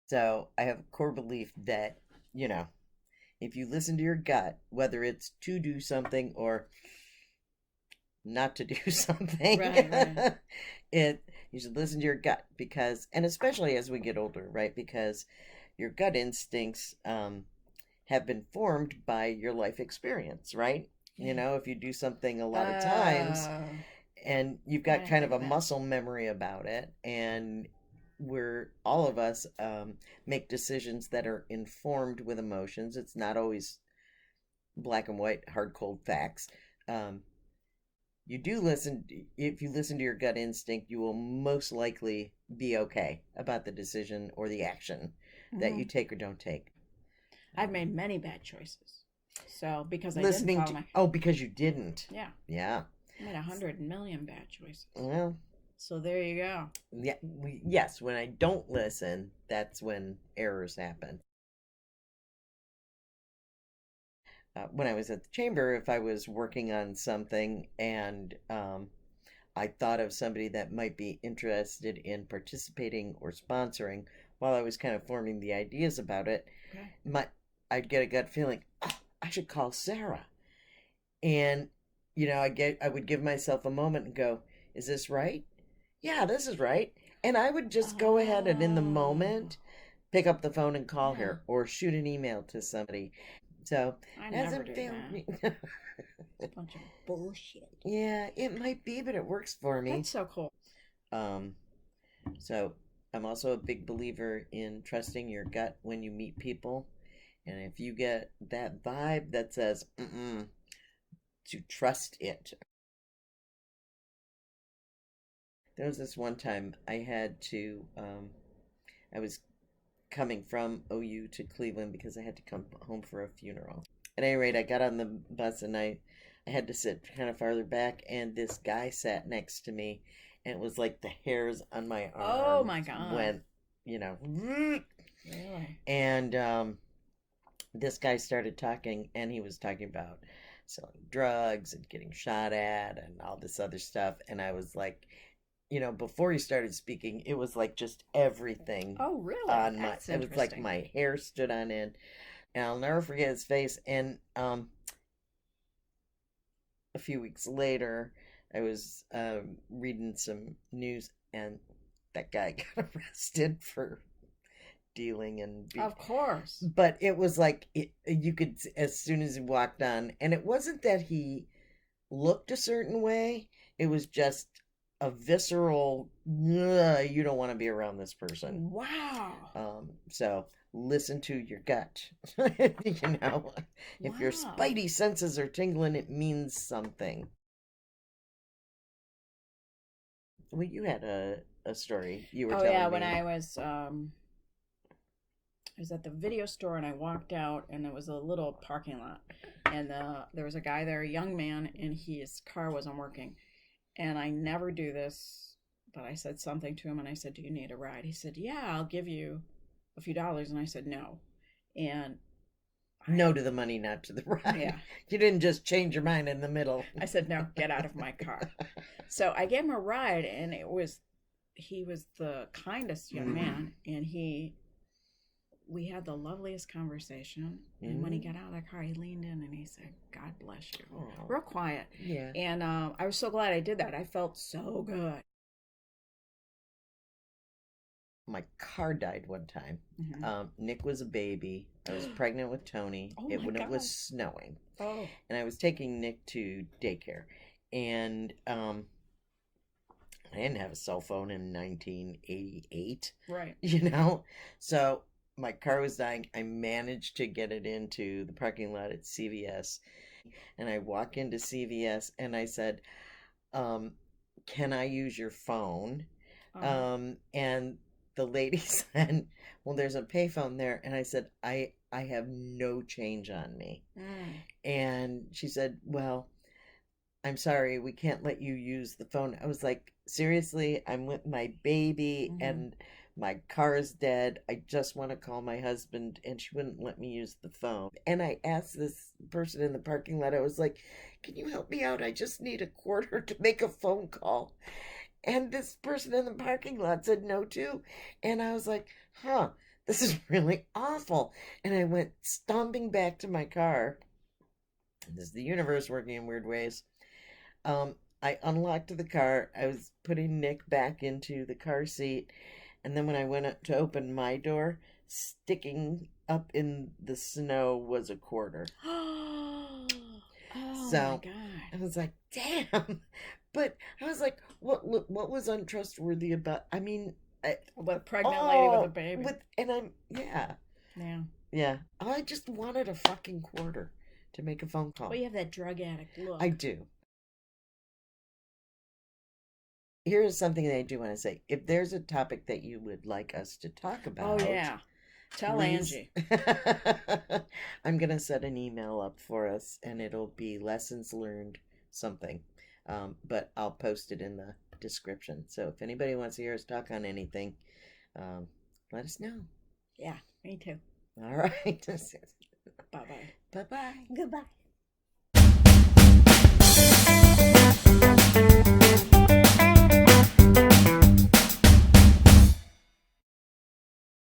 So I have a core belief that, you know, if you listen to your gut, whether it's to do something or not to do something, Right, right. it you should listen to your gut because, and especially as we get older, right? Because your gut instincts have been formed by your life experience, right? You Yeah. know, if you do something a lot of times Oh, and you've I got didn't kind of think a of that. muscle memory about it, and we're all of us make decisions that are informed with emotions. It's not always black and white, hard cold facts. Um, you do listen, if you listen to your gut instinct, you will most likely be okay about the decision or the action that you Hmm. take or don't take. I've Um, made many bad choices. So, because I didn't Listening follow to, my, oh, because you didn't. yeah, Yeah. I made 100 million bad choices. Well, So there you go. yeah, yes, when I don't listen, that's when errors happen. When I was at the chamber, if I was working on something and I thought of somebody that might be interested in participating or sponsoring while I was kind of forming the ideas about it, Okay. my I'd get a gut feeling, oh, I should call Sarah. And I would give myself a moment and go, is this right? Yeah, this is right. And I would just go ahead and in the Oh, moment pick up the phone and call yeah. her or shoot an email to somebody. So I never hasn't do failed that. me. It's a bunch of bullshit. Yeah, it might be, but it works for me. That's so cool. Um, so I'm also a big believer in trusting your gut when you meet people. And if you get that vibe that says, mm-mm, to trust it. There was this one time I had to, I was coming from OU to Cleveland because I had to come home for a funeral. At any rate, I got on the bus and I had to sit kind of farther back, and this guy sat next to me, and it was like the hairs on my Oh arms my God. went, you know, Really? and this guy started talking, and he was talking about selling drugs and getting shot at and all this other stuff, and I was like, before he started speaking, it was like just everything Oh, really? on my, That's it was like interesting. my hair stood on end, and I'll never forget his face. And a few weeks later, I was reading some news, and that guy got arrested for dealing and Of course. but it was like you could, as soon as he walked on, and it wasn't that he looked a certain way, it was just a visceral, "Ugh, you don't want to be around this person." Wow. So listen to your gut. you know if your Wow. spidey senses are tingling, it means something. Well, you had a story you were Oh yeah, telling when me. I was at the video store and I walked out and it was a little parking lot and there was a guy there, a young man, and his car wasn't working. And I never do this, but I said something to him and I said, "Do you need a ride?" He said, "Yeah, I'll give you a few dollars." And I said, "No." And No I, to the money, not to the yeah, ride. You didn't just change your mind in the middle. I said, "No, get out of my car." So I gave him a ride and he was the kindest young man and we had the loveliest conversation. And when he Mm. got out of the car, he leaned in and he said, "God bless you." Oh, Real quiet. yeah. And I was so glad I did that. I felt so good. My car died one time. Hmm. Nick was a baby. I was pregnant with Tony. Oh It my when it was God. snowing, Oh, and I was taking Nick to daycare, and I didn't have a cell phone in 1988. right. You know, so my car was dying. I managed to get it into the parking lot at CVS, and I walk into CVS, and I said, um, "Can I use your phone?" Uh-huh. And the lady said, "Well, there's a payphone there." And I said, I have no change on me." Mm. And she said, "Well, I'm sorry, we can't let you use the phone." I was like, "Seriously, I'm with my baby Hmm. and my car is dead. I just want to call my husband," and she wouldn't let me use the phone. And I asked this person in the parking lot, I was like, "Can you help me out? I just need a quarter to make a phone call." And this person in the parking lot said no too. And I was like, huh, this is really awful. And I went stomping back to my car. This is the universe working in weird ways. I unlocked the car. I was putting Nick back into the car seat. And then when I went up to open my door, sticking up in the snow was a quarter. Oh my So God. I was like, damn. But I was like, what was untrustworthy about? I mean, With a pregnant lady with a oh, baby. yeah. Yeah. Yeah. I just wanted a fucking quarter to make a phone call. Well, you have that drug addict look. I do. Here is something that I do want to say. If there's a topic that you would like us to talk about, Oh yeah. Tell please. Angie. I'm going to set an email up for us and it'll be lessons learned something. But I'll post it in the description. So if anybody wants to hear us talk on anything, let us know. Yeah, me too. All right. Bye-bye. Bye-bye. Goodbye.